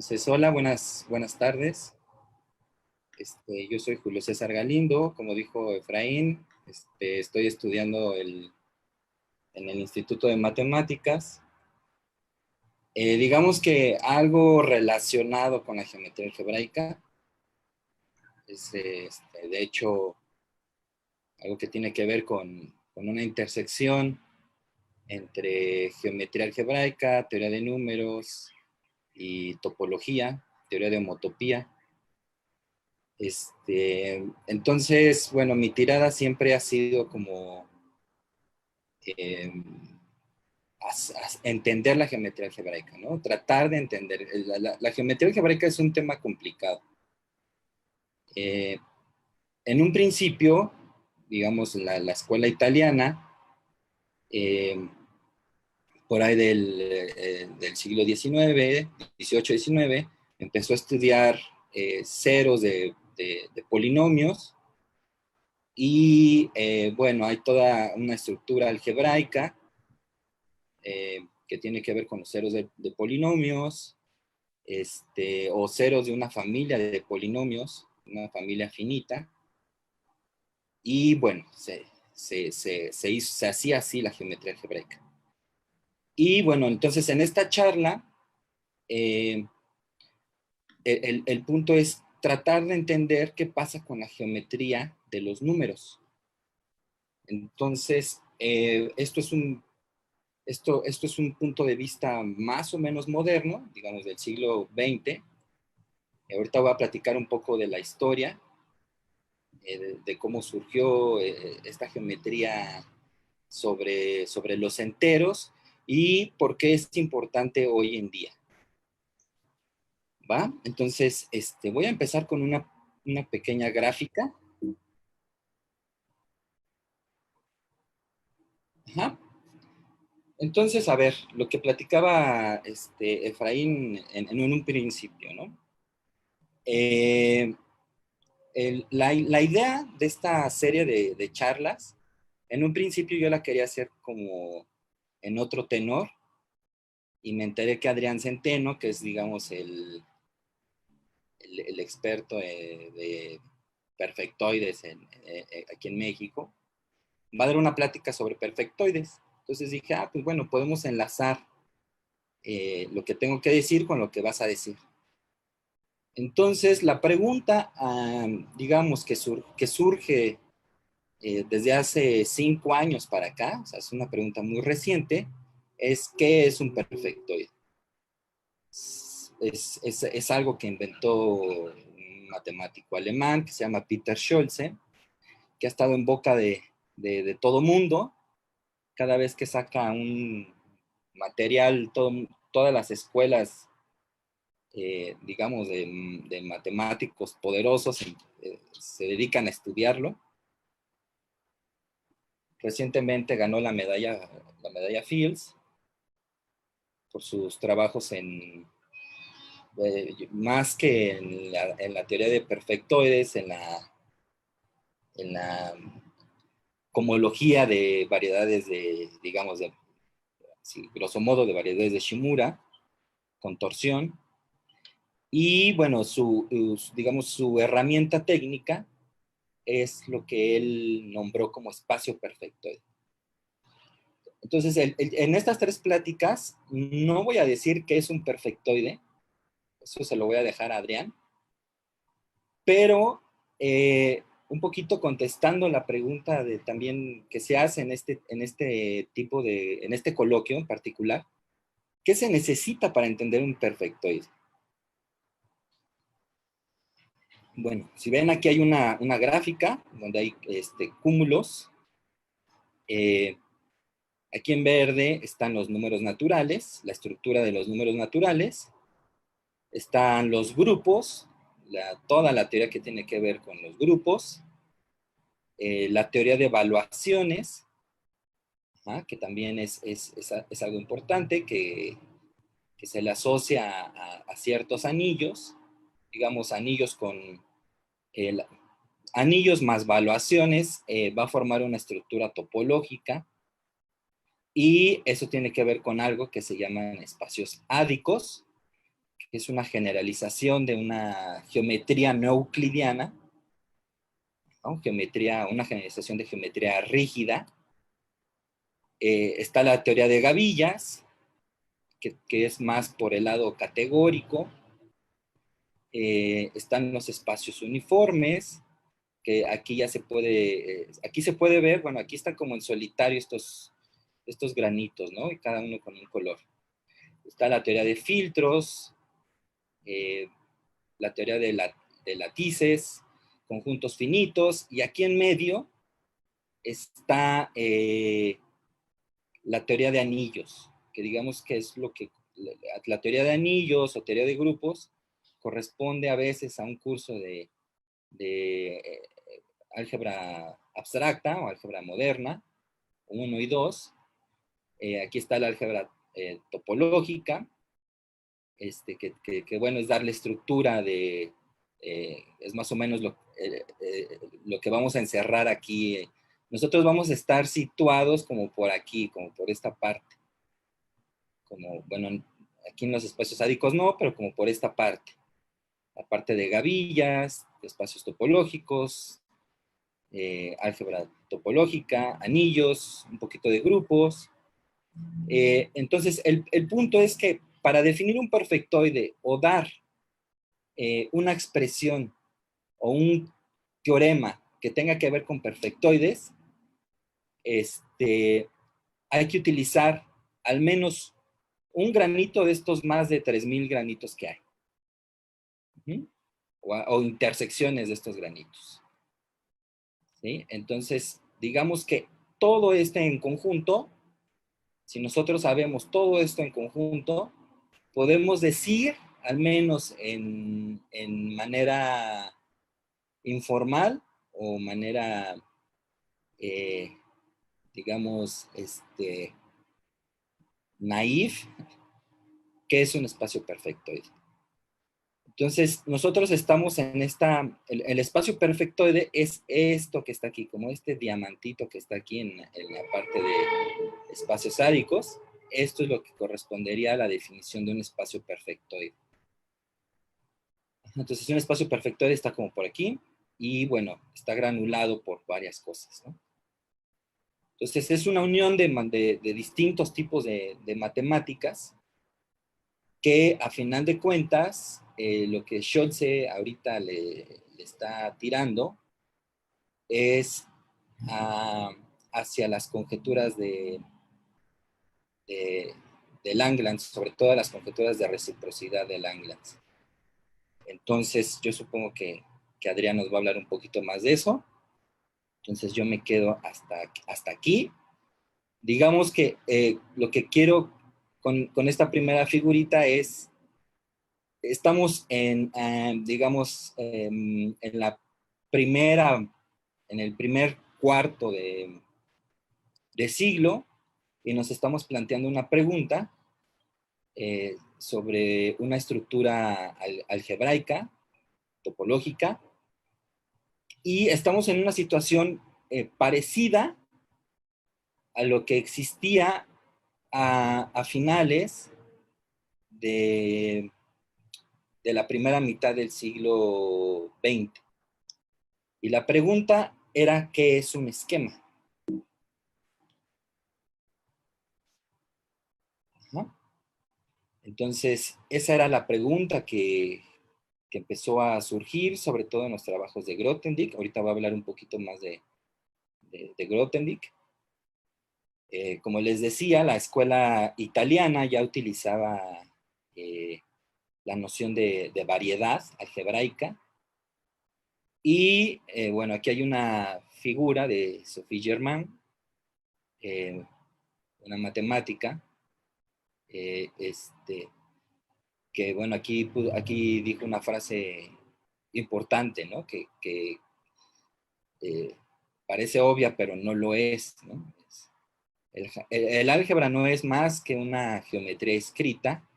Entonces, hola, buenas tardes. Yo soy Julio César Galindo, como dijo Efraín, estoy estudiando en el Instituto de Matemáticas. Digamos que algo relacionado con la geometría algebraica, de hecho, algo que tiene que ver con una intersección entre geometría algebraica, teoría de números y topología, teoría de homotopía. Entonces, bueno, mi tirada siempre ha sido como eh, entender la geometría algebraica, ¿no? Tratar de entender. La geometría algebraica es un tema complicado. Eh, en un principio, digamos, la escuela italiana, eh, por ahí del siglo XIX, XVIII-XIX, empezó a estudiar ceros de polinomios. Y bueno, hay toda una estructura algebraica que tiene que ver con los ceros de polinomios, o ceros de una familia de polinomios, una familia finita. Y bueno, se hacía así la geometría algebraica. Y bueno, entonces en esta charla, eh, el punto es tratar de entender qué pasa con la geometría de los números. Entonces, esto es un punto de vista más o menos moderno, digamos del siglo XX. Ahorita voy a platicar un poco de la historia, de cómo surgió esta geometría sobre los enteros y por qué es importante hoy en día. ¿Va? Entonces, voy a empezar con una pequeña gráfica. Ajá. Entonces, a ver, lo que platicaba Efraín en un principio, ¿no? La idea de esta serie de charlas, en un principio yo la quería hacer como en otro tenor, y me enteré que Adrián Centeno, que es, digamos, el experto de perfectoides aquí en México, va a dar una plática sobre perfectoides. Entonces dije, pues bueno, podemos enlazar lo que tengo que decir con lo que vas a decir. Entonces, la pregunta, digamos, que surge desde hace 5 años para acá, o sea, es una pregunta muy reciente, es ¿qué es un perfectoide? Es algo que inventó un matemático alemán que se llama Peter Scholze, que ha estado en boca de todo mundo. Cada vez que saca un material, todas las escuelas, digamos, de matemáticos poderosos se dedican a estudiarlo. Recientemente ganó la medalla Fields por sus trabajos más que en la teoría de perfectoides, en la cohomología de variedades digamos, sí, grosso modo, de variedades de Shimura, contorsión. Y bueno, digamos, su herramienta técnica es lo que él nombró como espacio perfectoide. Entonces, en estas 3 pláticas no voy a decir qué es un perfectoide, eso se lo voy a dejar a Adrián, pero un poquito contestando la pregunta también que se hace en este coloquio en particular, ¿qué se necesita para entender un perfectoide? Bueno, si ven aquí hay una gráfica donde hay cúmulos. Aquí en verde están los números naturales, la estructura de los números naturales. Están los grupos, toda la teoría que tiene que ver con los grupos. La teoría de evaluaciones, que también es algo importante, que se le asocia a ciertos anillos, digamos anillos anillos más valuaciones, va a formar una estructura topológica, y eso tiene que ver con algo que se llaman espacios ádicos, que es una generalización de una geometría no euclidiana, ¿no? Una generalización de geometría rígida. Está la teoría de gavillas, que es más por el lado categórico. Están los espacios uniformes, que aquí ya se puede, aquí se puede ver, bueno, aquí están como en solitario estos granitos, ¿no? Y cada uno con un color. Está la teoría de filtros, la teoría de latices, conjuntos finitos, y aquí en medio está la teoría de anillos, que digamos que es lo que la teoría de anillos o teoría de grupos corresponde a veces a un curso de álgebra abstracta o álgebra moderna, 1 y 2. Aquí está la álgebra topológica, que bueno, es darle estructura es más o menos lo que vamos a encerrar aquí. Nosotros vamos a estar situados como por aquí, como por esta parte, como, bueno, aquí en los espacios sádicos no, pero como por esta parte, la parte de gavillas, de espacios topológicos, álgebra topológica, anillos, un poquito de grupos. Entonces, el punto es que para definir un perfectoide o dar una expresión o un teorema que tenga que ver con perfectoides, hay que utilizar al menos un granito de estos más de 3,000 granitos que hay. O intersecciones de estos granitos. ¿Sí? Entonces, digamos que todo esto en conjunto, si nosotros sabemos todo esto en conjunto, podemos decir, al menos en manera informal o manera, digamos, naif, que es un espacio perfectoide. Entonces, nosotros estamos en el espacio perfectoide es esto que está aquí, como este diamantito que está aquí en la parte de espacios sádicos. Esto es lo que correspondería a la definición de un espacio perfectoide. Entonces, un espacio perfectoide está como por aquí y, bueno, está granulado por varias cosas, ¿no? Entonces, es una unión de distintos tipos de matemáticas que, a final de cuentas, lo que Scholze ahorita le está tirando es hacia las conjeturas de Langlands, sobre todo las conjeturas de reciprocidad de Langlands. Entonces, yo supongo que Adrián nos va a hablar un poquito más de eso. Entonces, yo me quedo hasta aquí. Digamos que lo que quiero con esta primera figurita es, estamos digamos, en el primer cuarto de siglo, y nos estamos planteando una pregunta sobre una estructura algebraica, topológica, y estamos en una situación parecida a lo que existía a finales de la primera mitad del siglo XX. Y la pregunta era, ¿qué es un esquema? ¿No? Entonces, esa era la pregunta que empezó a surgir, sobre todo en los trabajos de Grothendieck. Ahorita voy a hablar un poquito más de Grothendieck. Como les decía, la escuela italiana ya utilizaba la noción de variedad algebraica. Y bueno, aquí hay una figura de Sophie Germain, una matemática, que bueno, aquí dijo una frase importante, ¿no? Que parece obvia, pero no lo es, ¿no? El álgebra no es más que una geometría escrita,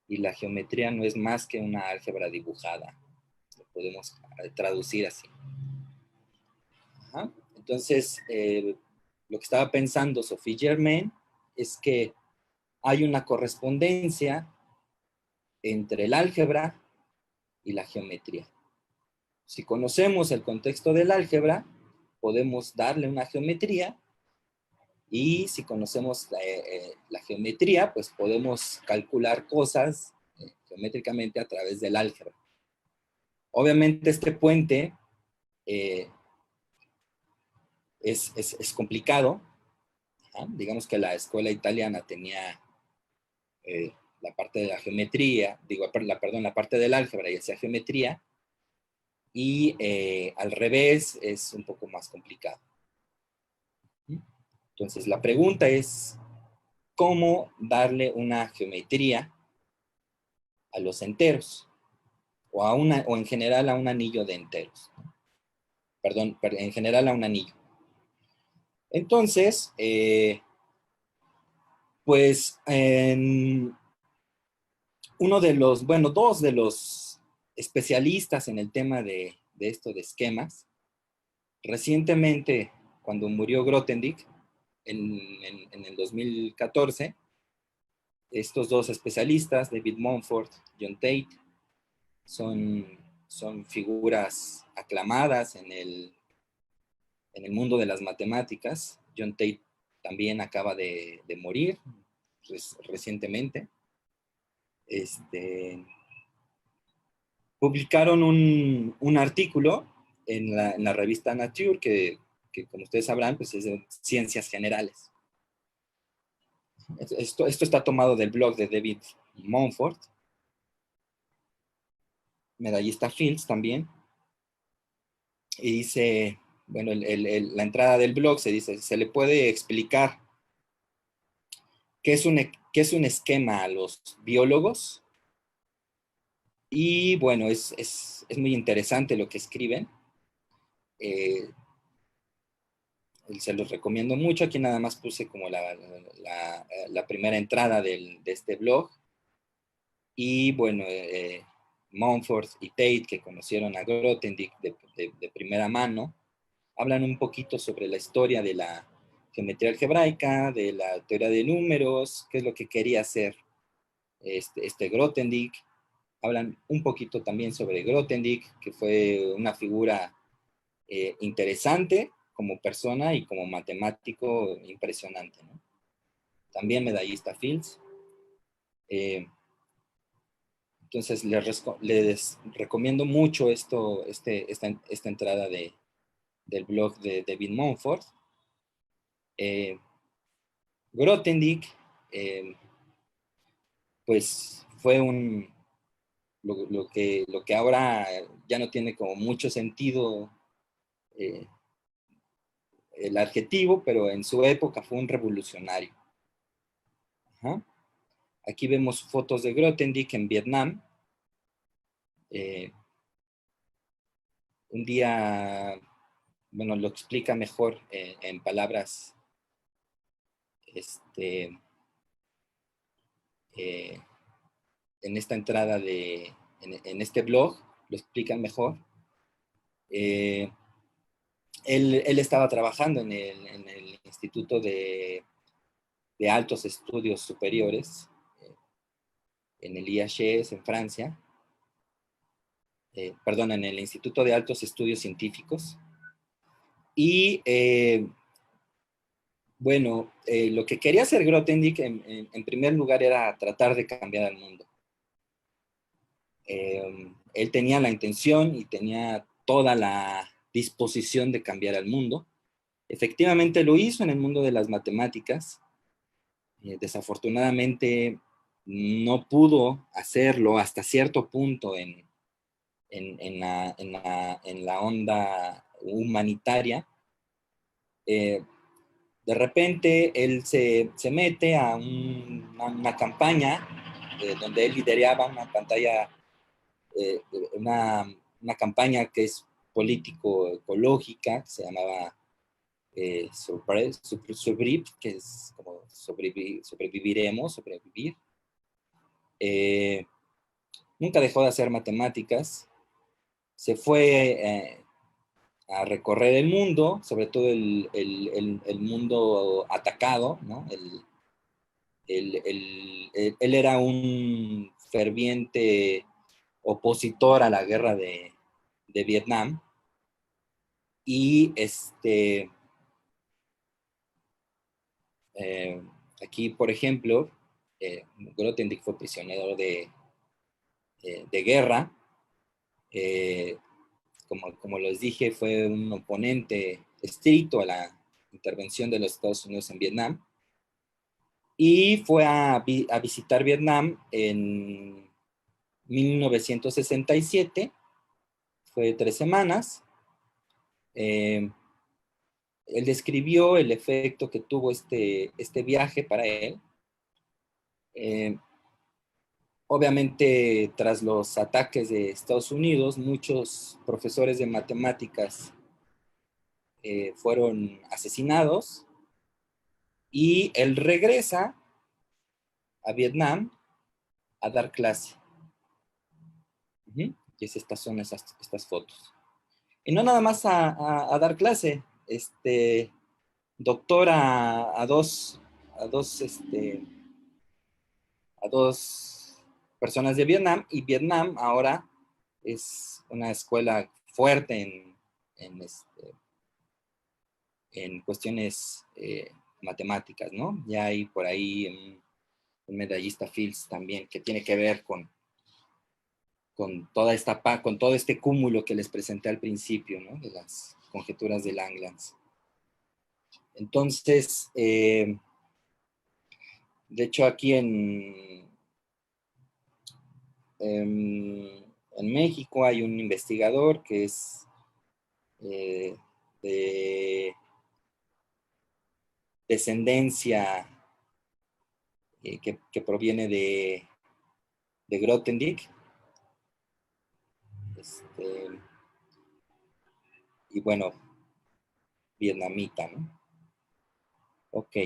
y la geometría no es más que una álgebra dibujada. Lo podemos traducir así. Ajá. Entonces, lo que estaba pensando Sophie Germain es que hay una correspondencia entre el álgebra y la geometría. Si conocemos el contexto del álgebra, podemos darle una geometría, y si conocemos la geometría, pues podemos calcular cosas geométricamente a través del álgebra. Obviamente este puente es complicado. Digamos que la escuela italiana tenía la parte de la geometría, la parte del álgebra y hacía geometría, y al revés es un poco más complicado. Entonces la pregunta es, ¿cómo darle una geometría a los enteros? O en general a un anillo de enteros. Perdón, en general a un anillo. Entonces, pues dos de los especialistas en el tema de esto de esquemas, recientemente, cuando murió Grothendieck en el 2014, estos dos especialistas, David Montfort, John Tate, son figuras aclamadas en el mundo de las matemáticas. John Tate también acaba de morir recientemente. Publicaron un artículo en la revista Nature que como ustedes sabrán, pues es de ciencias generales. Esto está tomado del blog de David Montfort, medallista Fields también, y dice, bueno, la entrada del blog se dice, se le puede explicar qué es un esquema a los biólogos, y bueno, es muy interesante lo que escriben. Se los recomiendo mucho. Aquí nada más puse como la primera entrada de este blog. Y bueno, Montfort y Tate, que conocieron a Grothendieck de primera mano, hablan un poquito sobre la historia de la geometría algebraica, de la teoría de números, qué es lo que quería hacer Grothendieck. Hablan un poquito también sobre Grothendieck, que fue una figura interesante como persona y como matemático impresionante, ¿no? También medallista Fields. Entonces les recomiendo mucho esta entrada del blog de David Montfort. Grothendieck, pues fue lo que ahora ya no tiene como mucho sentido el adjetivo, pero en su época fue un revolucionario. Ajá. Aquí vemos fotos de Grothendieck en Vietnam. Un día, bueno, lo explica mejor en palabras, en esta entrada en este blog, lo explican mejor. Él estaba trabajando en el Instituto de Altos Estudios Superiores, en el IHES en Francia, en el Instituto de Altos Estudios Científicos. Y bueno, lo que quería hacer Grothendieck en primer lugar era tratar de cambiar al mundo. Él tenía la intención y tenía toda la disposición de cambiar al mundo. Efectivamente lo hizo en el mundo de las matemáticas. Desafortunadamente no pudo hacerlo hasta cierto punto en la onda humanitaria. De repente él se mete a una campaña donde él lideraba una campaña que es político-ecológica, que se llamaba Surviv, que es como sobrevivir. Nunca dejó de hacer matemáticas, se fue a recorrer el mundo, sobre todo el mundo atacado, ¿no? Él era un ferviente opositor a la guerra de Vietnam. Y aquí, por ejemplo, Grothendieck fue prisionero de guerra. Como les dije, fue un oponente estricto a la intervención de los Estados Unidos en Vietnam. Y fue a visitar Vietnam en 1967. Fue 3 semanas. Él describió el efecto que tuvo este viaje para él. Obviamente, tras los ataques de Estados Unidos, muchos profesores de matemáticas fueron asesinados, y él regresa a Vietnam a dar clase. Y estas son estas fotos. Y no nada más a dar clase, doctora a dos personas de Vietnam, y Vietnam ahora es una escuela fuerte en cuestiones matemáticas, ¿no? Ya hay por ahí un medallista Fields también, que tiene que ver con todo este cúmulo que les presenté al principio, ¿no? De las conjeturas de Langlands. Entonces, de hecho, aquí en México hay un investigador que es de descendencia que proviene de Grothendieck. Y bueno, vietnamita, ¿no? Ok.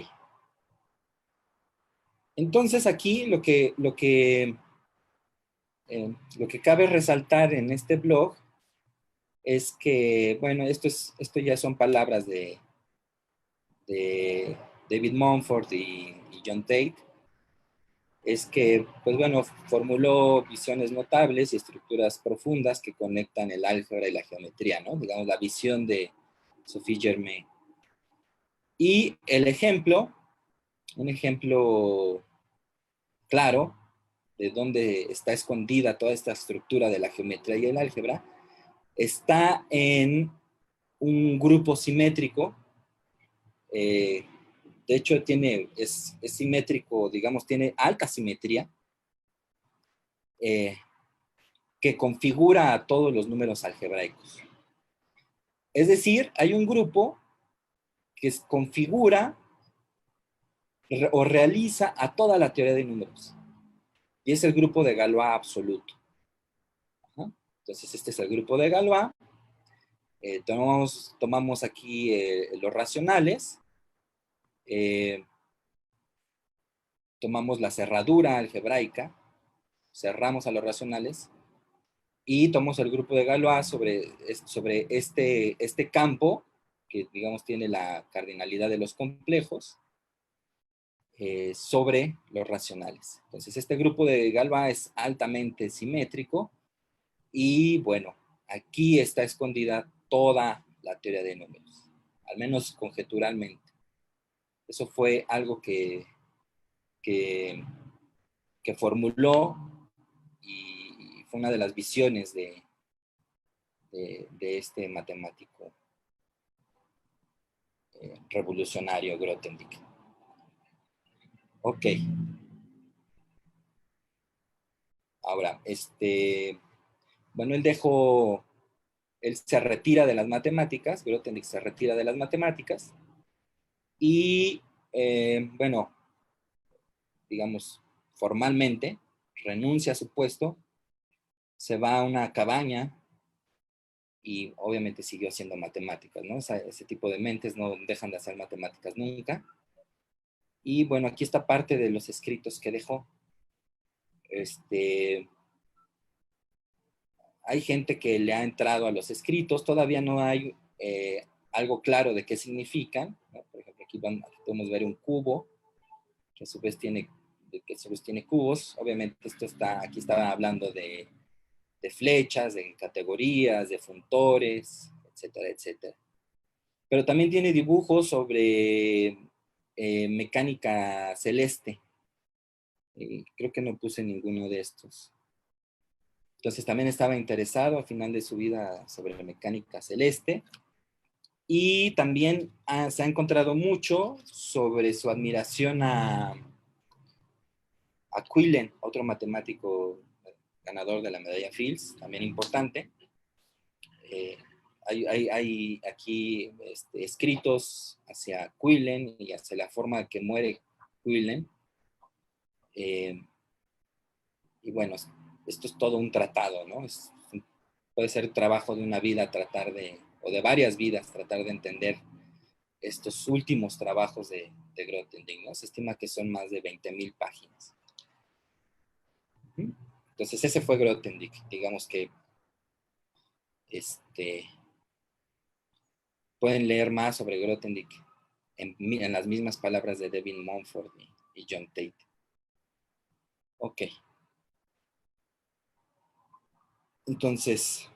Entonces aquí lo que cabe resaltar en este blog es que, bueno, esto ya son palabras de David Mumford y John Tate. Es que, pues bueno, formuló visiones notables y estructuras profundas que conectan el álgebra y la geometría, ¿no? Digamos, la visión de Sophie Germain. Y un ejemplo claro de dónde está escondida toda esta estructura de la geometría y el álgebra, está en un grupo simétrico. De hecho, es simétrico, digamos, tiene alta simetría, que configura a todos los números algebraicos. Es decir, hay un grupo que configura o realiza a toda la teoría de números. Y es el grupo de Galois absoluto. Ajá. Entonces, este es el grupo de Galois. Tomamos aquí los racionales. Tomamos la cerradura algebraica. Cerramos a los racionales. Y tomamos el grupo de Galois sobre este campo, que digamos tiene la cardinalidad de los complejos, sobre los racionales. Entonces, este grupo de Galois es altamente simétrico, y bueno, aquí está escondida toda la teoría de números, al menos conjeturalmente. Eso fue algo que formuló, y fue una de las visiones de este matemático revolucionario Grothendieck. Ok. Ahora, bueno, él se retira de las matemáticas, Grothendieck se retira de las matemáticas, y bueno, digamos, formalmente renuncia a su puesto, se va a una cabaña, y obviamente siguió haciendo matemáticas, ¿no? Ese tipo de mentes no dejan de hacer matemáticas nunca. Y bueno, aquí está parte de los escritos que dejó. Hay gente que le ha entrado a los escritos, todavía no hay algo claro de qué significan, ¿no? Por ejemplo, aquí podemos ver un cubo, que a su vez tiene de que solo tiene cubos. Obviamente aquí estaba hablando de flechas, de categorías, de funtores, etcétera, etcétera. Pero también tiene dibujos sobre mecánica celeste. Creo que no puse ninguno de estos. Entonces también estaba interesado al final de su vida sobre mecánica celeste. Y también se ha encontrado mucho sobre su admiración a Quillen, otro matemático ganador de la medalla Fields, también importante. Hay aquí escritos hacia Quillen y hacia la forma en que muere Quillen. Y bueno, esto es todo un tratado, ¿no? Puede ser trabajo de una vida o de varias vidas, tratar de entender estos últimos trabajos de Grothendieck, ¿no? Se estima que son más de 20,000 páginas. Entonces ese fue Grothendieck, digamos que pueden leer más sobre Grothendieck en las mismas palabras de Devin Mumford y John Tate. Ok. Entonces,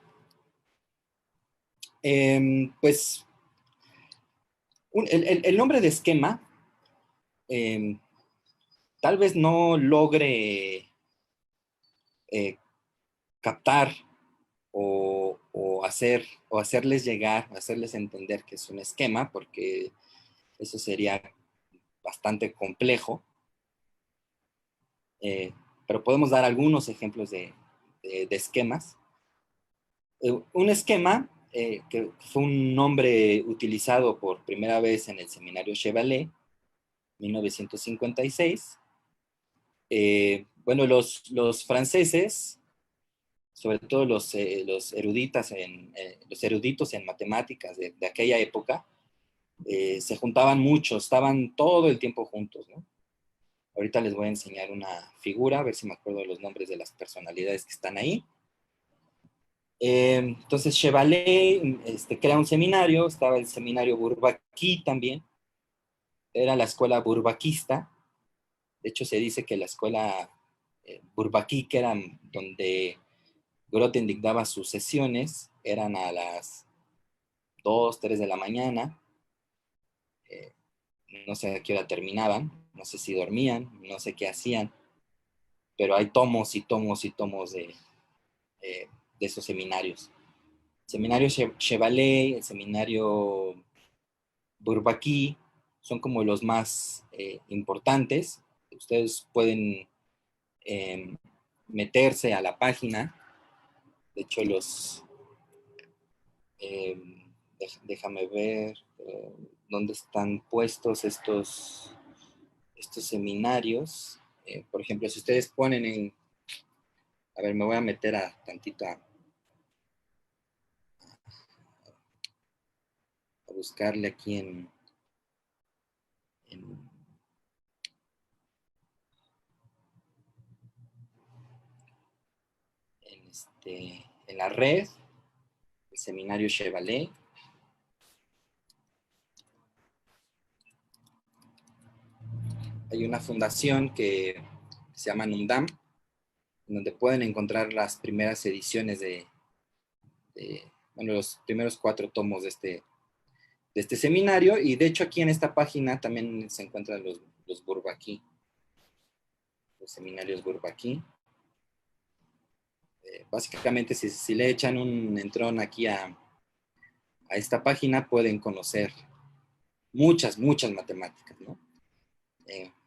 pues, el nombre de esquema tal vez no logre captar o hacerles llegar, hacerles entender que es un esquema, porque eso sería bastante complejo. Pero podemos dar algunos ejemplos de esquemas. Un esquema, que fue un nombre utilizado por primera vez en el seminario Chevalet, 1956. Bueno, los franceses, sobre todo los eruditos en matemáticas de aquella época, se juntaban mucho, estaban todo el tiempo juntos, ¿no? Ahorita les voy a enseñar una figura, a ver si me acuerdo de los nombres de las personalidades que están ahí. Entonces Chevalet crea un seminario, estaba el seminario Bourbaki también, era la escuela bourbaquista. De hecho se dice que la escuela Bourbaki, que era donde Grothendieck daba sus sesiones, eran a las 2, 3 de la mañana. No sé a qué hora terminaban, no sé si dormían, no sé qué hacían, pero hay tomos y tomos y tomos de esos seminarios. El seminario Chevalet, el seminario Bourbaki, son como los más importantes. Ustedes pueden meterse a la página. De hecho, déjame ver dónde están puestos estos seminarios. Por ejemplo, si ustedes ponen a ver, me voy a meter a buscarle aquí en la red, el seminario Chevalet. Hay una fundación que se llama NUMDAM, donde pueden encontrar las primeras ediciones bueno, los primeros 4 tomos de este seminario, y de hecho aquí en esta página también se encuentran los Bourbaki, los seminarios Bourbaki. Básicamente, si le echan un entrón aquí a esta página, pueden conocer muchas matemáticas, ¿no?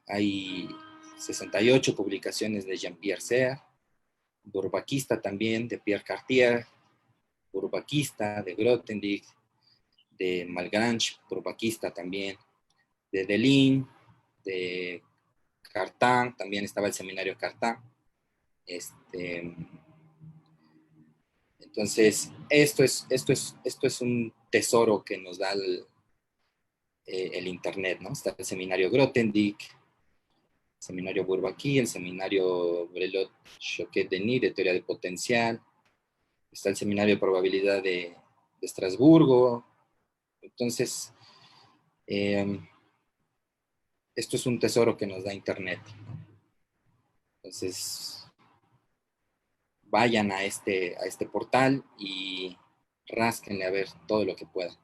Hay 68 publicaciones de Jean-Pierre Serre, Bourbaquista también, de Pierre Cartier, Bourbaquista, de Grothendieck, de Malgrange, Bourbaquista también, de Deligne, de Cartan, también estaba el seminario Cartan. Entonces, esto es un tesoro que nos da el Internet, ¿no? Está el seminario Grothendieck, el seminario Bourbaki, el seminario Brelot-Choquet-Denis de teoría de potencial, está el seminario de probabilidad de Estrasburgo. Entonces, esto es un tesoro que nos da Internet, ¿no? Entonces, vayan a este portal y rásquenle a ver todo lo que puedan.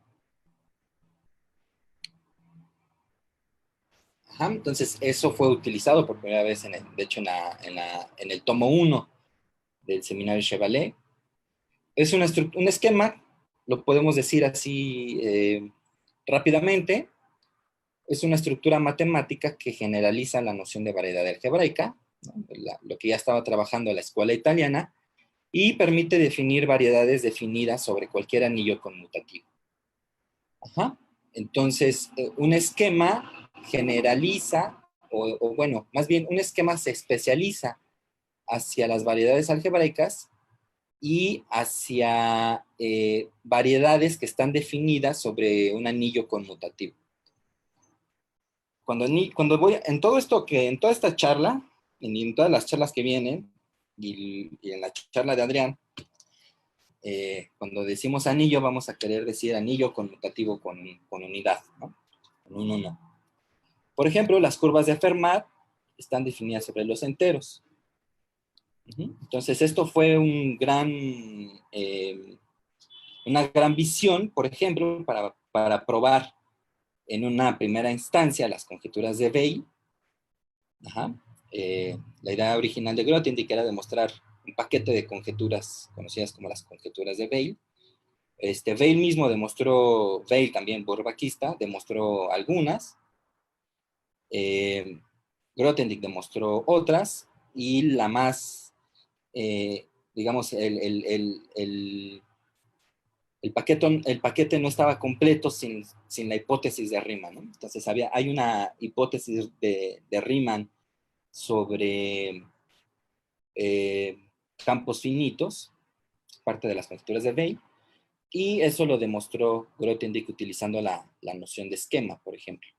Ajá, entonces, eso fue utilizado por primera vez, de hecho, en el tomo 1 del seminario Chevalet. Es un esquema, lo podemos decir así rápidamente, es una estructura matemática que generaliza la noción de variedad algebraica, ¿no? Lo que ya estaba trabajando la escuela italiana, y permite definir variedades definidas sobre cualquier anillo conmutativo. Ajá. Entonces, un esquema generaliza, o bueno, más bien un esquema se especializa hacia las variedades algebraicas y hacia variedades que están definidas sobre un anillo conmutativo. Cuando voy, en todo esto en toda esta charla, en todas las charlas que vienen, y en la charla de Adrián, cuando decimos anillo, vamos a querer decir anillo conmutativo con unidad, ¿no? Con un 1. Por ejemplo, las curvas de Fermat están definidas sobre los enteros. Entonces, esto fue una gran visión, por ejemplo, para probar en una primera instancia las conjeturas de Weil. Ajá. La idea original de Grothendieck era demostrar un paquete de conjeturas conocidas como las conjeturas de Weil. Weil mismo demostró, Weil también borbaquista, demostró algunas. Grothendieck demostró otras, y la más, digamos, el paquete no estaba completo sin la hipótesis de Riemann, ¿no? Entonces hay una hipótesis de Riemann sobre campos finitos, parte de las conjeturas de Weil, y eso lo demostró Grothendieck utilizando la noción de esquema, por ejemplo.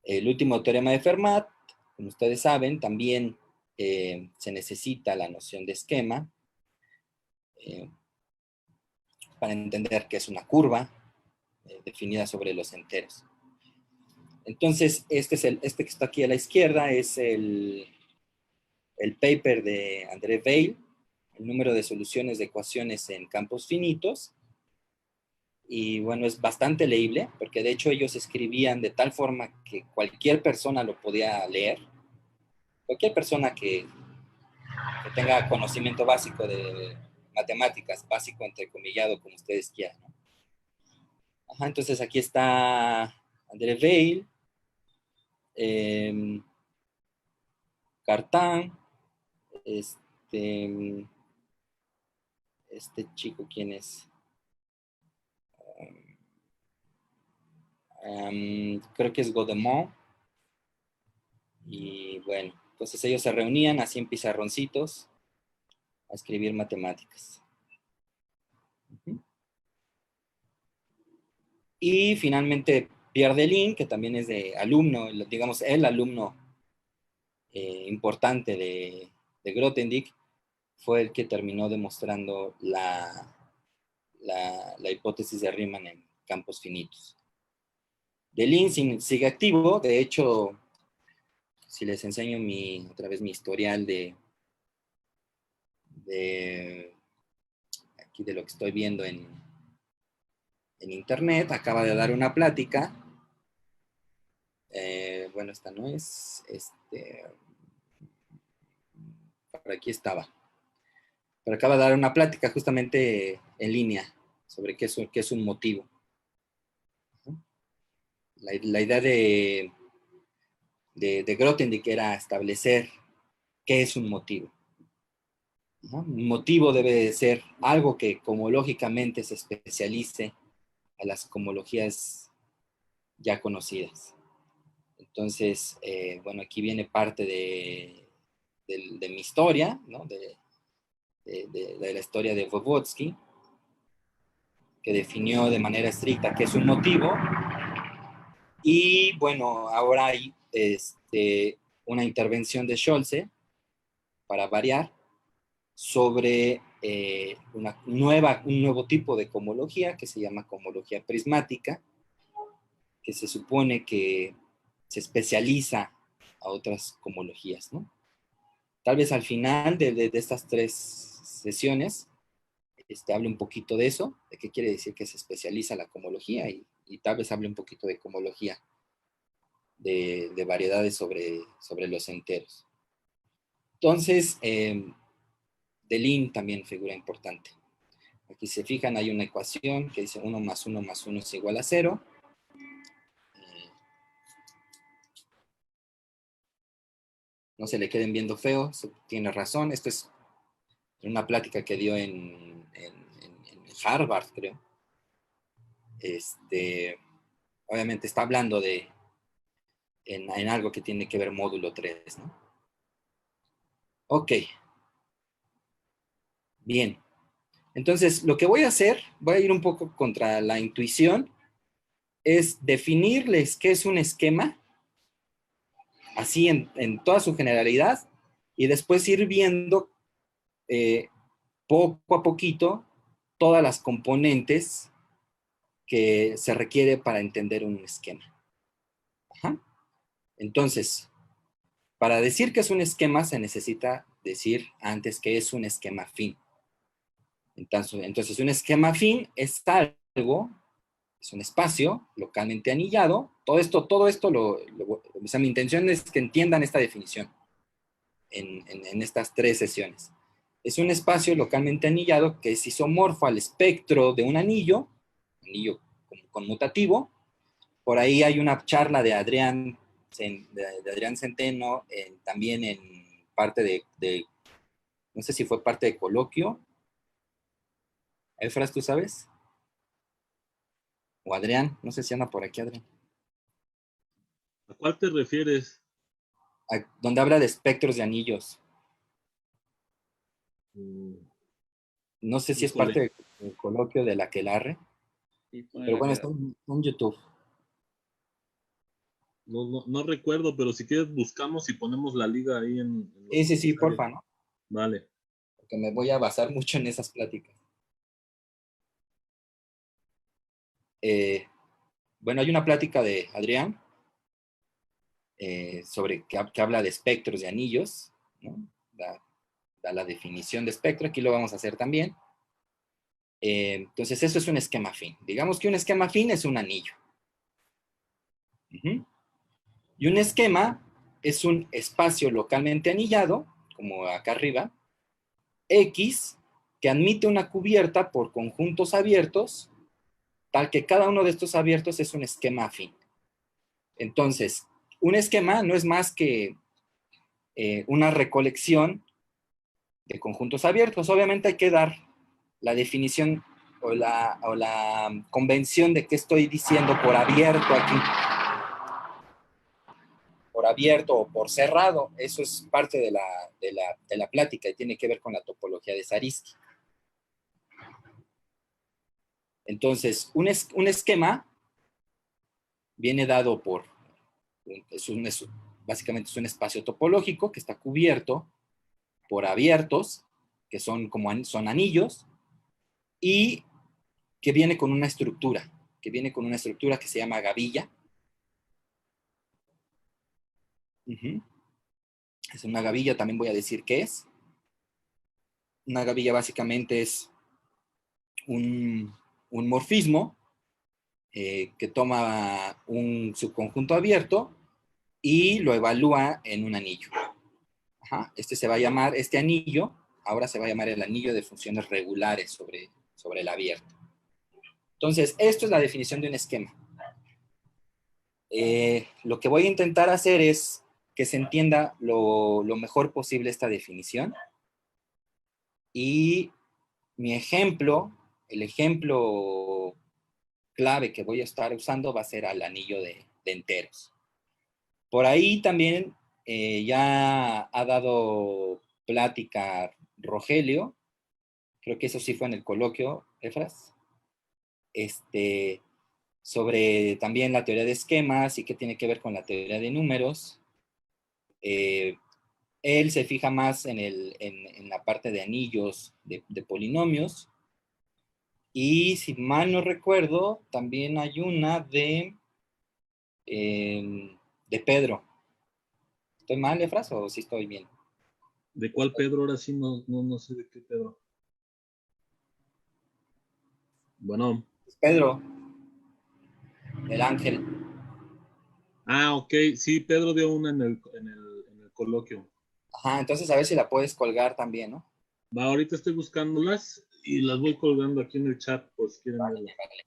El último teorema de Fermat, como ustedes saben, también se necesita la noción de esquema para entender qué es una curva definida sobre los enteros. Entonces, este que está aquí a la izquierda es el paper de André Weil, el número de soluciones de ecuaciones en campos finitos. Y bueno, es bastante leíble, porque de hecho ellos escribían de tal forma que cualquier persona lo podía leer. Cualquier persona que tenga conocimiento básico de matemáticas, básico entrecomillado, como ustedes quieran, ¿no? Ajá, entonces aquí está André Weil, Cartan, este chico, ¿quién es? Creo que es Godemont. Y bueno, entonces ellos se reunían así en pizarroncitos a escribir matemáticas. Y finalmente Pierre Delin, que también es de alumno, digamos, el alumno importante de Grothendieck, fue el que terminó demostrando la hipótesis de Riemann en campos finitos. Delin sigue activo. De hecho, si les enseño otra vez mi historial de aquí de lo que estoy viendo en internet, acaba de dar una plática. Bueno, esta no es, por aquí estaba. Pero acaba de dar una plática justamente en línea sobre qué es un motivo. La idea de Grothendieck era establecer qué es un motivo. ¿No? Un motivo debe de ser algo que comológicamente se especialice a las comologías ya conocidas. Entonces, bueno, aquí viene parte de mi historia, ¿no? de la historia de Vygotsky, que definió de manera estricta qué es un motivo. Y bueno, ahora hay una intervención de Scholze, para variar, sobre un nuevo tipo de cohomología que se llama cohomología prismática, que se supone que se especializa a otras cohomologías, ¿no? Tal vez al final de estas 3 sesiones hable un poquito de eso, de qué quiere decir que se especializa la cohomología y tal vez hable un poquito de cohomología, de variedades sobre los enteros. Entonces, Deligne también figura importante. Aquí se fijan, hay una ecuación que dice 1 más 1 más 1 es igual a 0. No se le queden viendo feo, tiene razón. Esto es una plática que dio en Harvard, creo. Obviamente está hablando en algo que tiene que ver módulo 3, ¿no? Ok. Bien. Entonces, lo que voy a hacer, voy a ir un poco contra la intuición, es definirles qué es un esquema, así en toda su generalidad, y después ir viendo poco a poquito todas las componentes que se requiere para entender un esquema. Ajá. Entonces, para decir que es un esquema se necesita decir antes que es un esquema afín. Entonces un esquema afín es algo, es un espacio localmente anillado. Todo esto, o sea, mi intención es que entiendan esta definición en estas 3 sesiones. Es un espacio localmente anillado que es isomorfo al espectro de un anillo conmutativo. Por ahí hay una charla de Adrián Centeno, también en parte no sé si fue parte de coloquio. Efras, ¿tú sabes? O Adrián, no sé si anda por aquí, Adrián. ¿A cuál te refieres? Donde habla de espectros de anillos. No sé si es parte del coloquio de la Aquelarre, pero bueno, está en YouTube. No recuerdo, pero si quieres buscamos y ponemos la liga ahí en los Sí, comentarios. porfa, ¿no? Vale. Porque me voy a basar mucho en esas pláticas. Bueno, hay una plática de Adrián sobre que habla de espectros de anillos, ¿no? Da la definición de espectro, aquí lo vamos a hacer también. Entonces, eso es un esquema afín. Digamos que un esquema afín es un anillo. Y un esquema es un espacio localmente anillado, como acá arriba, X, que admite una cubierta por conjuntos abiertos, tal que cada uno de estos abiertos es un esquema afín. Entonces, un esquema no es más que una recolección de conjuntos abiertos. Obviamente hay que dar la definición o la convención de qué estoy diciendo por abierto aquí. Por abierto o por cerrado, eso es parte de la plática y tiene que ver con la topología de Zariski. Entonces, un esquema viene dado por, básicamente es un espacio topológico que está cubierto por abiertos, que son anillos, y que viene con una estructura, que se llama gavilla. Es una gavilla, también voy a decir qué es. Una gavilla básicamente es un morfismo que toma un subconjunto abierto y lo evalúa en un anillo. Ajá. Este anillo, ahora se va a llamar el anillo de funciones regulares sobre el abierto. Entonces, esto es la definición de un esquema. Lo que voy a intentar hacer es que se entienda lo mejor posible esta definición. Y mi ejemplo, el ejemplo clave que voy a estar usando va a ser al anillo de enteros. Por ahí también ya ha dado plática Rogelio, creo que eso sí fue en el coloquio, Efras, sobre también la teoría de esquemas y qué tiene que ver con la teoría de números. Él se fija más en la parte de anillos de polinomios. Y si mal no recuerdo, también hay una de Pedro. ¿Estoy mal, Efras, o sí estoy bien? ¿De cuál Pedro? Ahora sí no sé de qué Pedro. Bueno. Pedro, el ángel. Ah, ok. Sí, Pedro dio una en el coloquio. Ajá, entonces a ver si la puedes colgar también, ¿no? Va, ahorita estoy buscándolas y las voy colgando aquí en el chat por si quieren verlas. Vale.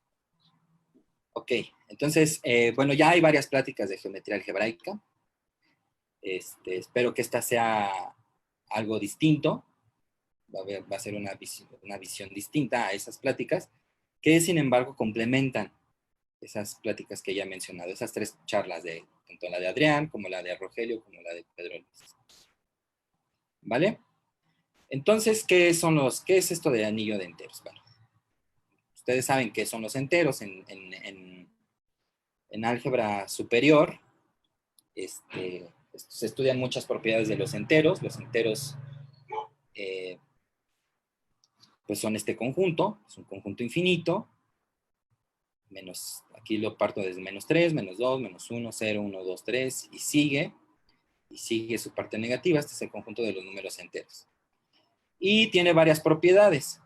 Ok, entonces, bueno, ya hay varias pláticas de geometría algebraica. Espero que esta sea algo distinto. Va a ser una visión distinta a esas pláticas, que sin embargo complementan esas pláticas que ya he mencionado, esas tres charlas, de tanto la de Adrián, como la de Rogelio, como la de Pedro Luis. ¿Vale? Entonces, ¿qué es esto de anillo de enteros? Bueno, ustedes saben qué son los enteros en álgebra superior. Se estudian muchas propiedades de los enteros. Los enteros pues son este conjunto, es un conjunto infinito, aquí lo parto desde menos 3, menos 2, menos 1, 0, 1, 2, 3, y sigue su parte negativa. Este es el conjunto de los números enteros. Y tiene varias propiedades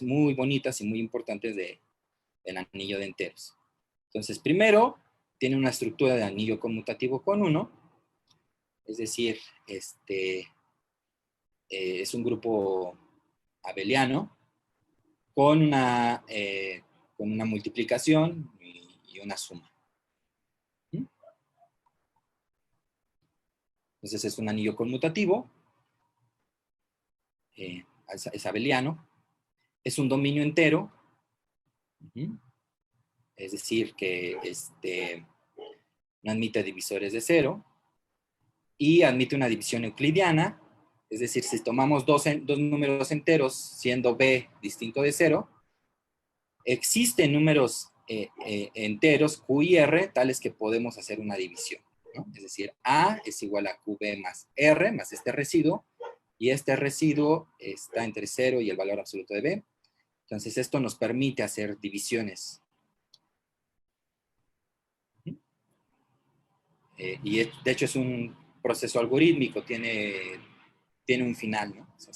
muy bonitas y muy importantes del anillo de enteros. Entonces, primero, tiene una estructura de anillo conmutativo con 1, es decir, es un grupo abeliano con una multiplicación y una suma. Entonces es un anillo conmutativo, es abeliano, es un dominio entero, es decir, que no admite divisores de 0, y admite una división euclidiana, es decir, si tomamos dos números enteros siendo b distinto de 0, existen números enteros Q y R tales que podemos hacer una división, ¿no? Es decir, A es igual a QB más R más este residuo, y este residuo está entre 0 y el valor absoluto de B. Entonces esto nos permite hacer divisiones. Y de hecho es un proceso algorítmico, tiene un final, ¿no? O sea,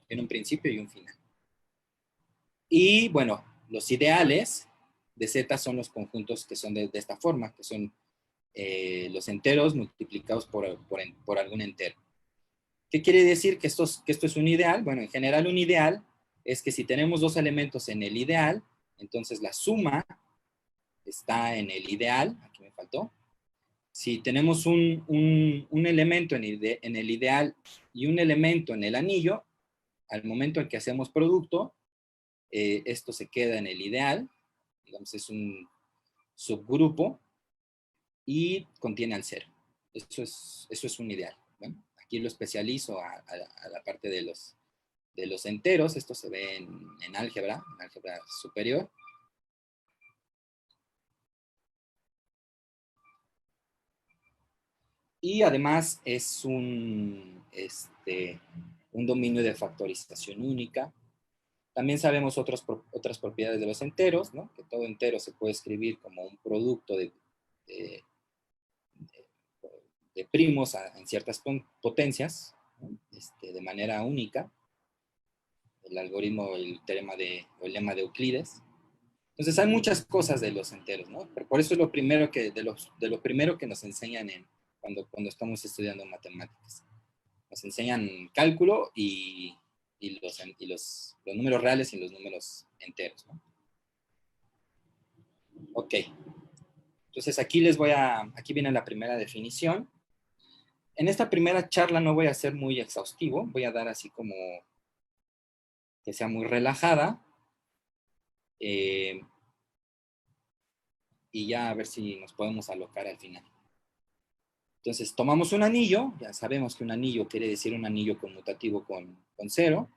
tiene un principio y un final. Y bueno, los ideales de Z son los conjuntos que son de esta forma, que son los enteros multiplicados por algún entero. ¿Qué quiere decir que esto es un ideal? Bueno, en general un ideal es que si tenemos dos elementos en el ideal, entonces la suma está en el ideal, aquí me faltó. Si tenemos un elemento en el ideal y un elemento en el anillo, al momento en que hacemos producto, esto se queda en el ideal, digamos, es un subgrupo y contiene al cero. Eso es un ideal. Bueno, aquí lo especializo a la parte de los enteros. Esto se ve en álgebra superior. Y además es un dominio de factorización única. También sabemos otras propiedades de los enteros, ¿no? Que todo entero se puede escribir como un producto de primos en ciertas potencias, ¿no? De manera única. El algoritmo, el lema de Euclides. Entonces hay muchas cosas de los enteros, ¿no? Pero por eso es lo primero de lo primero que nos enseñan cuando estamos estudiando matemáticas. Nos enseñan cálculo y los números reales y los números enteros, ¿no? Ok. Entonces aquí viene la primera definición. En esta primera charla no voy a ser muy exhaustivo, voy a dar así como que sea muy relajada. Y ya a ver si nos podemos alocar al final. Entonces, tomamos un anillo, ya sabemos que un anillo quiere decir un anillo conmutativo con 0,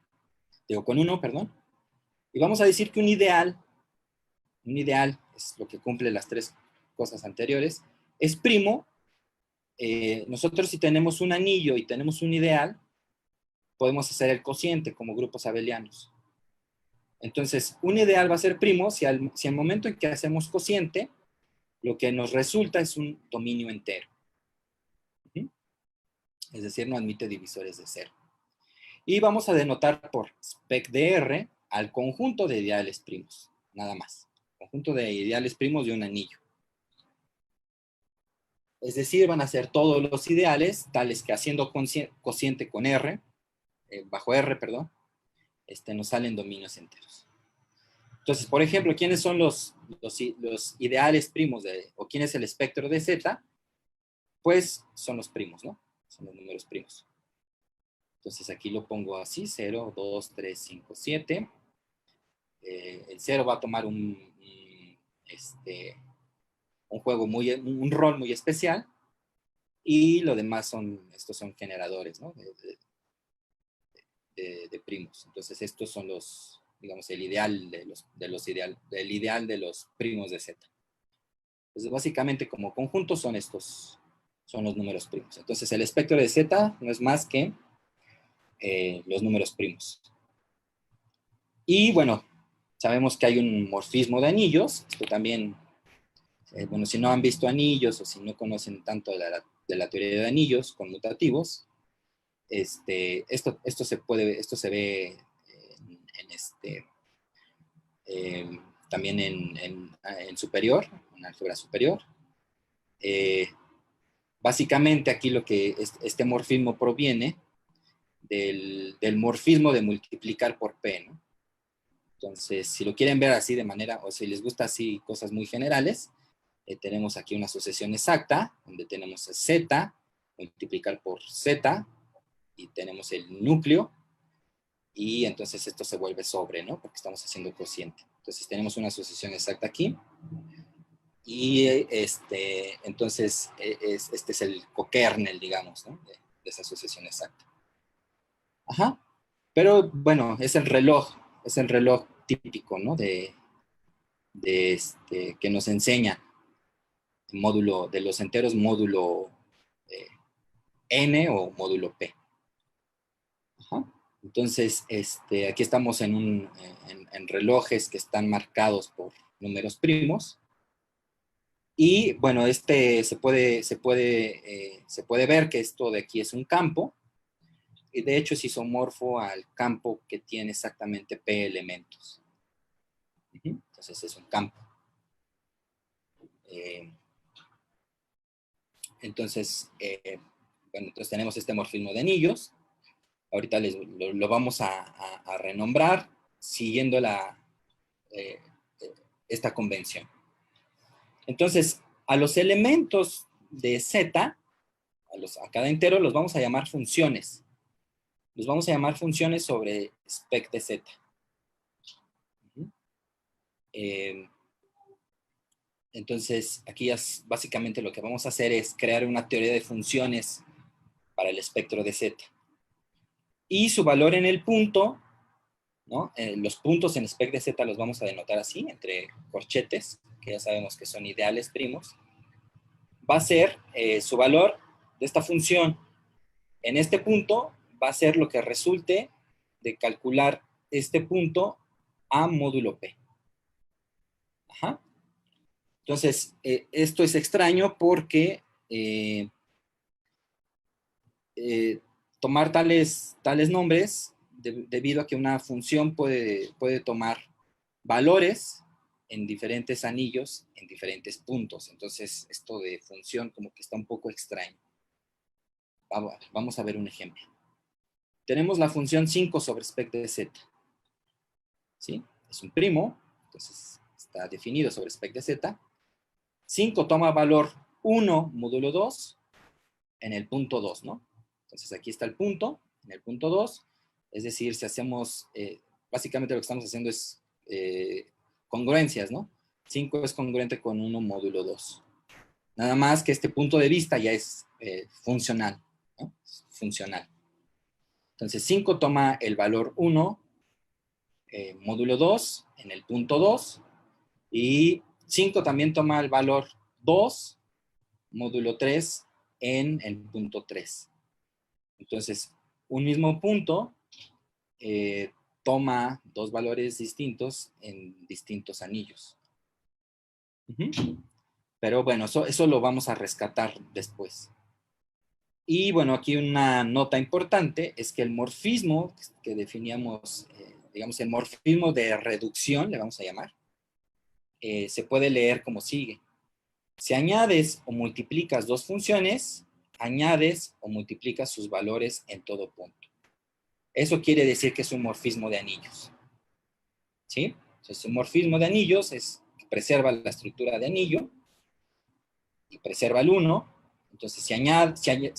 con 1, perdón, y vamos a decir que un ideal es lo que cumple las tres cosas anteriores, es primo. Nosotros si tenemos un anillo y tenemos un ideal, podemos hacer el cociente como grupos abelianos. Entonces, un ideal va a ser primo si al momento en que hacemos cociente, lo que nos resulta es un dominio entero. Es decir, no admite divisores de 0. Y vamos a denotar por spec de R al conjunto de ideales primos, nada más. Conjunto de ideales primos de un anillo. Es decir, van a ser todos los ideales, tales que haciendo cociente con R, bajo R, perdón, nos salen dominios enteros. Entonces, por ejemplo, ¿quiénes son los ideales primos o quién es el espectro de Z? Pues son los primos, ¿no? Son los números primos. Entonces aquí lo pongo así, 0, 2, 3, 5, 7. El 0 va a tomar un juego un rol muy especial, y lo demás estos son generadores, ¿no? De primos. Entonces estos son digamos, el ideal del ideal de los primos de Z. Entonces básicamente como conjunto son los números primos. Entonces el espectro de Z no es más que los números primos. Y bueno, sabemos que hay un morfismo de anillos. Esto también, bueno, si no han visto anillos o si no conocen tanto de la teoría de anillos conmutativos, esto se ve también en superior, en álgebra superior. Básicamente aquí este morfismo proviene del morfismo de multiplicar por P, ¿no? Entonces, si lo quieren ver así de manera, o si les gusta así cosas muy generales, tenemos aquí una sucesión exacta, donde tenemos Z, multiplicar por Z, y tenemos el núcleo, y entonces esto se vuelve sobre, ¿no? Porque estamos haciendo cociente. Entonces tenemos una sucesión exacta aquí, y entonces este es el cokernel, digamos, ¿no? De esa sucesión exacta. Ajá. Pero bueno, es el reloj típico, ¿no? Que nos enseña módulo de los enteros, módulo N o módulo P. Ajá. Entonces, aquí estamos en relojes que están marcados por números primos. Y bueno, se puede ver que esto de aquí es un campo, y de hecho es isomorfo al campo que tiene exactamente P elementos. Entonces es un campo. Entonces tenemos este morfismo de anillos. Ahorita lo vamos a renombrar siguiendo esta convención. Entonces, a los elementos de Z, a cada entero, los vamos a llamar funciones. Los vamos a llamar funciones sobre spec de Z. Entonces, aquí básicamente lo que vamos a hacer es crear una teoría de funciones para el espectro de Z. Y su valor en el punto, ¿no? Los puntos en spec de Z los vamos a denotar así, entre corchetes, que ya sabemos que son ideales primos. Va a ser su valor de esta función en este punto, va a ser lo que resulte de calcular este punto a módulo P. Ajá. Entonces, esto es extraño porque tomar tales nombres debido a que una función puede tomar valores en diferentes anillos, en diferentes puntos. Entonces, esto de función como que está un poco extraño. Vamos a ver un ejemplo. Tenemos la función 5 sobre spec de Z. ¿Sí? Es un primo, entonces está definido sobre spec de Z. 5 toma valor 1 módulo 2 en el punto 2, ¿no? Entonces aquí está el punto, en el punto 2, es decir, si hacemos, básicamente lo que estamos haciendo es congruencias, ¿no? 5 es congruente con 1 módulo 2. Nada más que este punto de vista ya es funcional, ¿no? Funcional. Entonces 5 toma el valor 1, módulo 2 en el punto 2, y 5 también toma el valor 2, módulo 3 en el punto 3. Entonces, un mismo punto toma dos valores distintos en distintos anillos. Pero bueno, eso lo vamos a rescatar después. Y bueno, aquí una nota importante es que el morfismo que definíamos, digamos el morfismo de reducción, le vamos a llamar, se puede leer como sigue. Si añades o multiplicas dos funciones, añades o multiplicas sus valores en todo punto. Eso quiere decir que es un morfismo de anillos. ¿Sí? Entonces, un morfismo de anillos es que preserva la estructura de anillo y preserva el 1. Entonces, si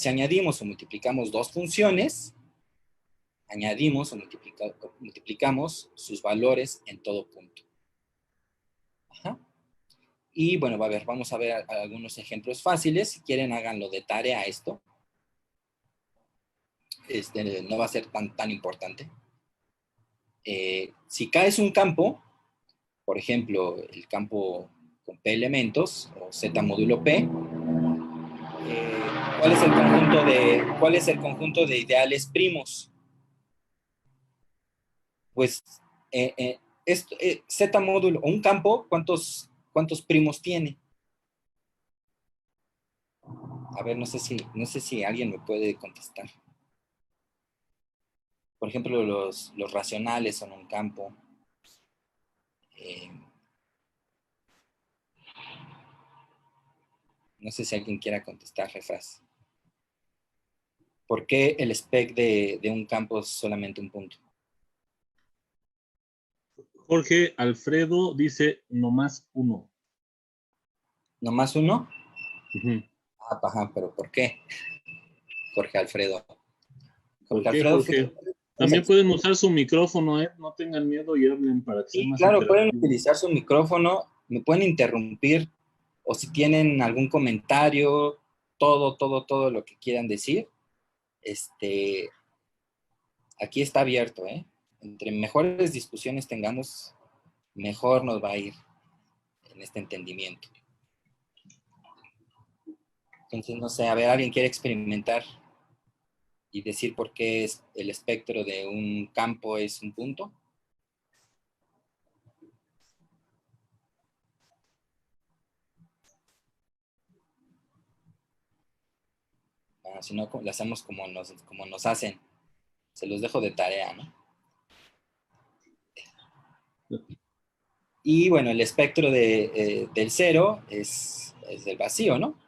añadimos o multiplicamos dos funciones, añadimos o multiplicamos sus valores en todo punto. Ajá. Y bueno, vamos a ver algunos ejemplos fáciles. Si quieren, háganlo de tarea esto. No va a ser tan importante. Si K es un campo, por ejemplo, el campo con P elementos, o Z módulo P, ¿cuál es el conjunto de ideales primos? Pues Z módulo, un campo, ¿cuántos primos tiene? A ver, no sé si alguien me puede contestar. Por ejemplo, los racionales son un campo. No sé si alguien quiera contestar, jefas. ¿Por qué el spec de un campo es solamente un punto? Jorge Alfredo dice nomás uno. ¿Nomás uno? Uh-huh. Ajá, pero ¿por qué? Jorge Alfredo. ¿Por qué, Jorge? También pueden usar su micrófono, ¿eh? No tengan miedo y hablen para que sea Sí, más claro, pueden interactivo. utilizar su micrófono, me pueden interrumpir, o si tienen algún comentario, todo lo que quieran decir, aquí está abierto, ¿eh? Entre mejores discusiones tengamos, mejor nos va a ir en este entendimiento. Entonces, no sé, a ver, ¿alguien quiere experimentar y decir por qué el espectro de un campo es un punto? Si no, lo hacemos como nos hacen. Se los dejo de tarea, ¿no? Y bueno, el espectro del cero es el vacío, ¿no?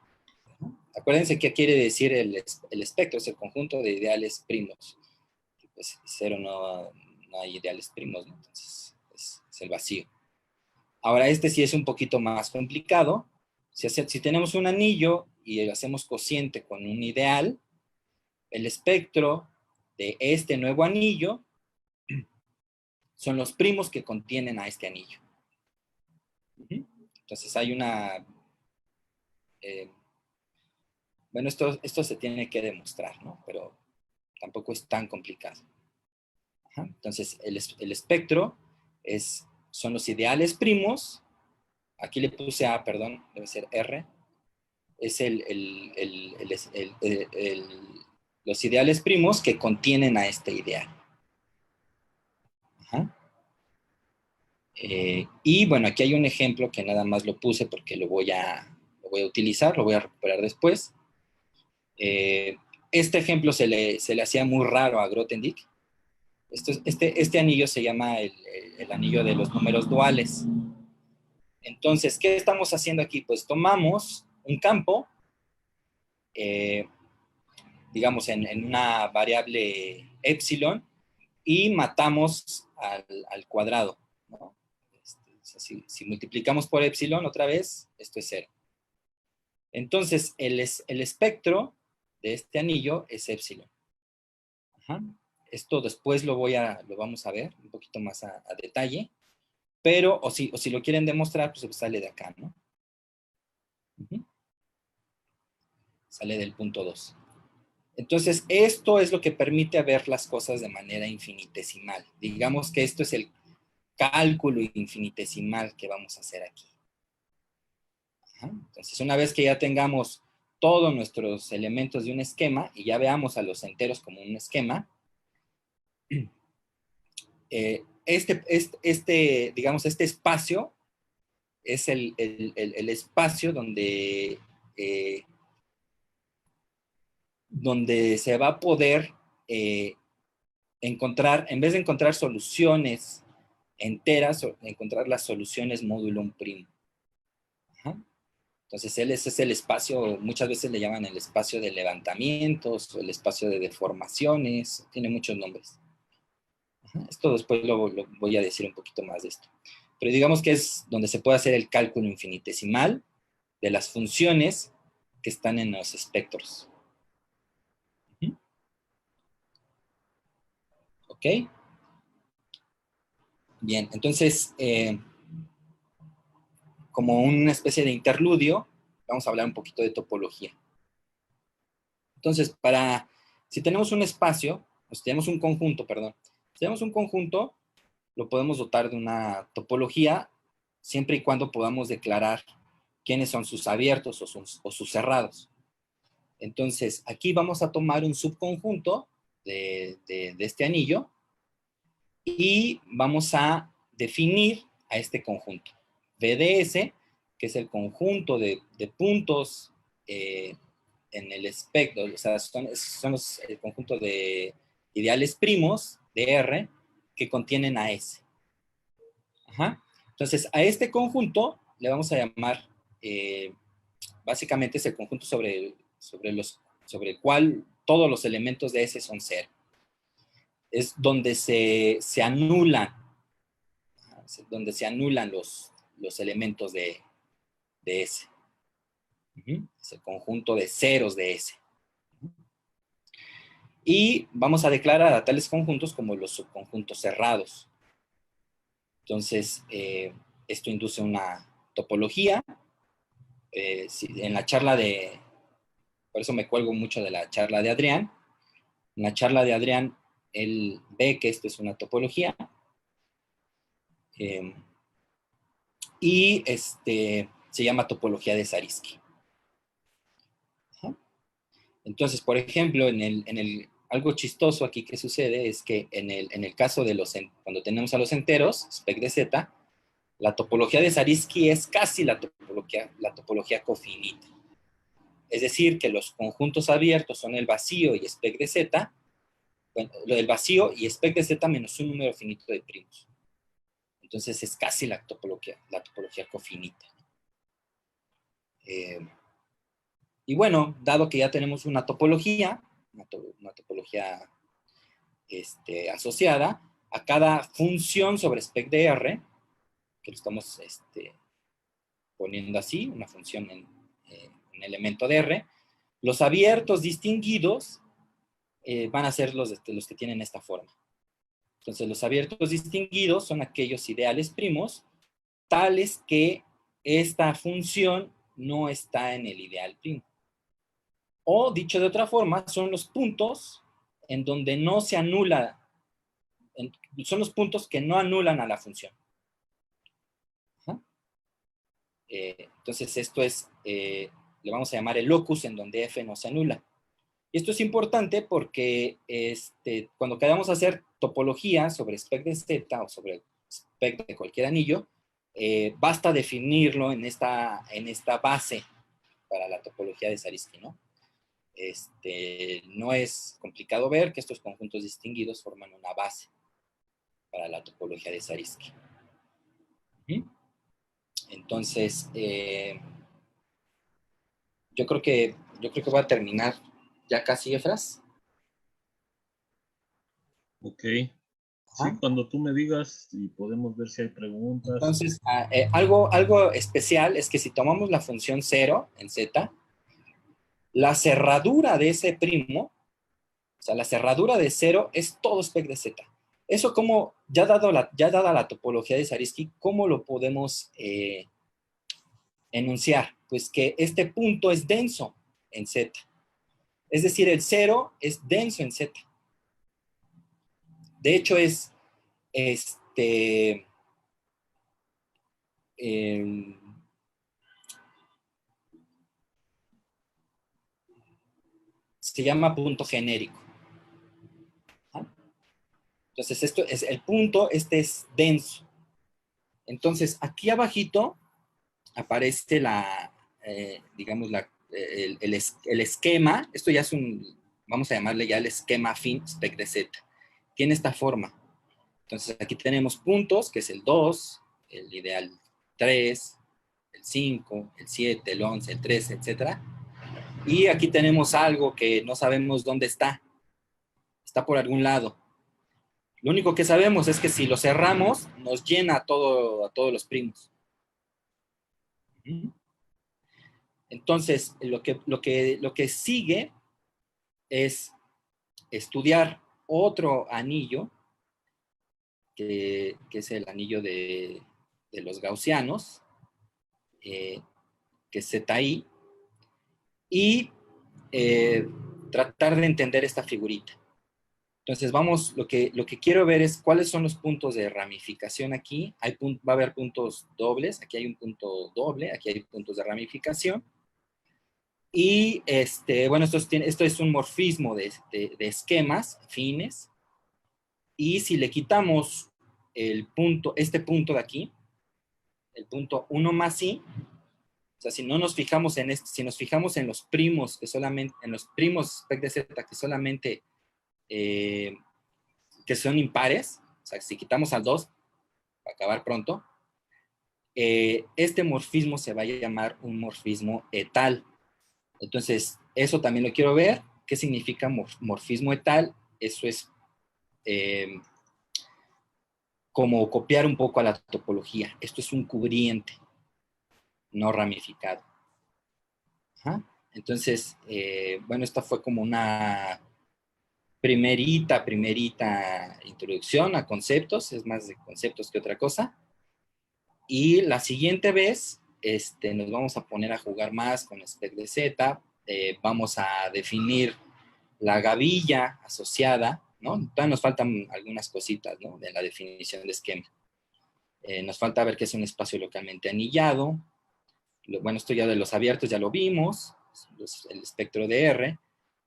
Acuérdense qué quiere decir el espectro, es el conjunto de ideales primos. Pues cero no hay ideales primos, ¿no? Entonces es el vacío. Ahora, sí es un poquito más complicado. Si tenemos un anillo y hacemos cociente con un ideal, el espectro de este nuevo anillo son los primos que contienen a este anillo. Entonces hay una... bueno, esto se tiene que demostrar, ¿no? Pero tampoco es tan complicado. Ajá. Entonces, el espectro son los ideales primos. Aquí le puse A, perdón, debe ser R. Es los ideales primos que contienen a este ideal. Ajá. Y bueno, aquí hay un ejemplo que nada más lo puse porque lo voy a utilizar, lo voy a recuperar después. Este ejemplo se le hacía muy raro a Grothendieck. Este anillo se llama el anillo de los números duales. Entonces, ¿qué estamos haciendo aquí? Pues tomamos un campo, digamos en una variable epsilon, y matamos al cuadrado, ¿no? Si multiplicamos por epsilon otra vez, esto es 0. Entonces, el espectro de este anillo es epsilon. Ajá. Esto después lo vamos a ver un poquito más a detalle, pero, o si lo quieren demostrar, pues sale de acá, ¿no? Sale del punto 2. Entonces, esto es lo que permite ver las cosas de manera infinitesimal. Digamos que esto es el cálculo infinitesimal que vamos a hacer aquí. Ajá. Entonces, una vez que ya tengamos todos nuestros elementos de un esquema y ya veamos a los enteros como un esquema, digamos, este espacio es el espacio donde donde se va a poder encontrar, en vez de encontrar soluciones enteras, encontrar las soluciones módulo un primo. Ajá. Entonces, ese es el espacio, muchas veces le llaman el espacio de levantamientos, o el espacio de deformaciones, tiene muchos nombres. Ajá. Esto después lo voy a decir un poquito más de esto. Pero digamos que es donde se puede hacer el cálculo infinitesimal de las funciones que están en los espectros. ¿Ok? Bien, entonces, como una especie de interludio, vamos a hablar un poquito de topología. Entonces, si tenemos un espacio, si tenemos un conjunto, perdón, si tenemos un conjunto, lo podemos dotar de una topología siempre y cuando podamos declarar quiénes son sus abiertos o sus cerrados. Entonces, aquí vamos a tomar un subconjunto de este anillo y vamos a definir a este conjunto. BDS, que es el conjunto de puntos en el espectro, o sea, son el conjunto de ideales primos de R que contienen a S. Ajá. Entonces, a este conjunto le vamos a llamar, básicamente es el conjunto sobre el cual todos los elementos de S son 0. Es donde se anulan los elementos de S. Es el conjunto de ceros de S. Y vamos a declarar a tales conjuntos como los subconjuntos cerrados. Entonces, esto induce una topología. En la charla por eso me cuelgo mucho de la charla de Adrián. En la charla de Adrián, él ve que esto es una topología. Y se llama topología de Zariski. Entonces, por ejemplo, algo chistoso aquí que sucede es que en el caso de cuando tenemos a los enteros, spec de Z, la topología de Zariski es casi la topología cofinita. Es decir, que los conjuntos abiertos son el vacío y spec de Z, bueno, el vacío y spec de Z menos un número finito de primos. Entonces es casi la topología cofinita. Y bueno, dado que ya tenemos una topología, una topología asociada, a cada función sobre spec de R, que lo estamos poniendo así, una función en elemento de R, los abiertos distinguidos van a ser los que tienen esta forma. Entonces, los abiertos distinguidos son aquellos ideales primos, tales que esta función no está en el ideal primo. O, dicho de otra forma, son los puntos en donde no se anula, son los puntos que no anulan a la función. Entonces, esto es, le vamos a llamar el locus en donde F no se anula. Y esto es importante porque cuando queramos hacer topología sobre spec de Z o sobre spec de cualquier anillo, basta definirlo en esta base para la topología de Zariski, ¿no? No es complicado ver que estos conjuntos distinguidos forman una base para la topología de Zariski. Entonces, yo creo que voy a terminar ya casi, Efras. Ok. Sí, cuando tú me digas y podemos ver si hay preguntas. Entonces, algo especial es que si tomamos la función 0 en Z, la cerradura de ese primo, o sea, la cerradura de 0 es todo spec de Z. Eso como, ya dada la topología de Zariski, ¿cómo lo podemos enunciar? Pues que este punto es denso en Z. Es decir, el 0 es denso en Z. De hecho, es se llama punto genérico. Entonces, esto es el punto, es denso. Entonces, aquí abajito aparece digamos, el esquema. Esto ya es vamos a llamarle ya el esquema afín spec de Z. Tiene esta forma. Entonces aquí tenemos puntos, que es el 2, el ideal 3, el 5, el 7, el 11, el 13, etc. Y aquí tenemos algo que no sabemos dónde está. Está por algún lado. Lo único que sabemos es que si lo cerramos, nos llena a todos los primos. Entonces, lo que sigue es estudiar otro anillo, que es el anillo de los gaussianos, que es ZI, y tratar de entender esta figurita. Entonces, lo que quiero ver es cuáles son los puntos de ramificación aquí. Va a haber puntos dobles, aquí hay un punto doble, aquí hay puntos de ramificación. Y, bueno, esto es un morfismo de esquemas afines. Y si le quitamos este punto de aquí, el punto 1 más i, o sea, si no nos fijamos si nos fijamos en los primos en los primos spec de Z que solamente que son impares, o sea, si quitamos al 2, para acabar pronto, este morfismo se va a llamar un morfismo etal. Entonces, eso también lo quiero ver. ¿Qué significa morfismo etal? Eso es como copiar un poco a la topología. Esto es un cubriente, no ramificado. Ajá. Entonces, bueno, esta fue como una primerita introducción a conceptos, es más de conceptos que otra cosa. Y la siguiente vez nos vamos a poner a jugar más con spec de Z, vamos a definir la gavilla asociada, ¿no? Todavía nos faltan algunas cositas, ¿no? De la definición de esquema. Nos falta ver qué es un espacio localmente anillado. Bueno, esto ya de los abiertos ya lo vimos, el espectro de R.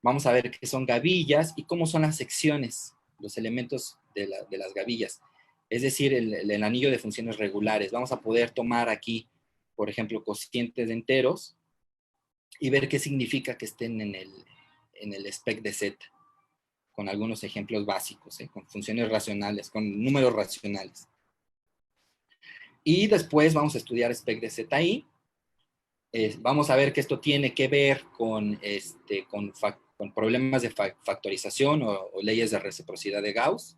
Vamos a ver qué son gavillas y cómo son las secciones, los elementos de las gavillas. Es decir, el anillo de funciones regulares. Vamos a poder tomar aquí, por ejemplo, cocientes de enteros y ver qué significa que estén en el spec de Z, con algunos ejemplos básicos, con funciones racionales, con números racionales. Y después vamos a estudiar spec de ZI. Vamos a ver que esto tiene que ver con problemas de factorización o leyes de reciprocidad de Gauss.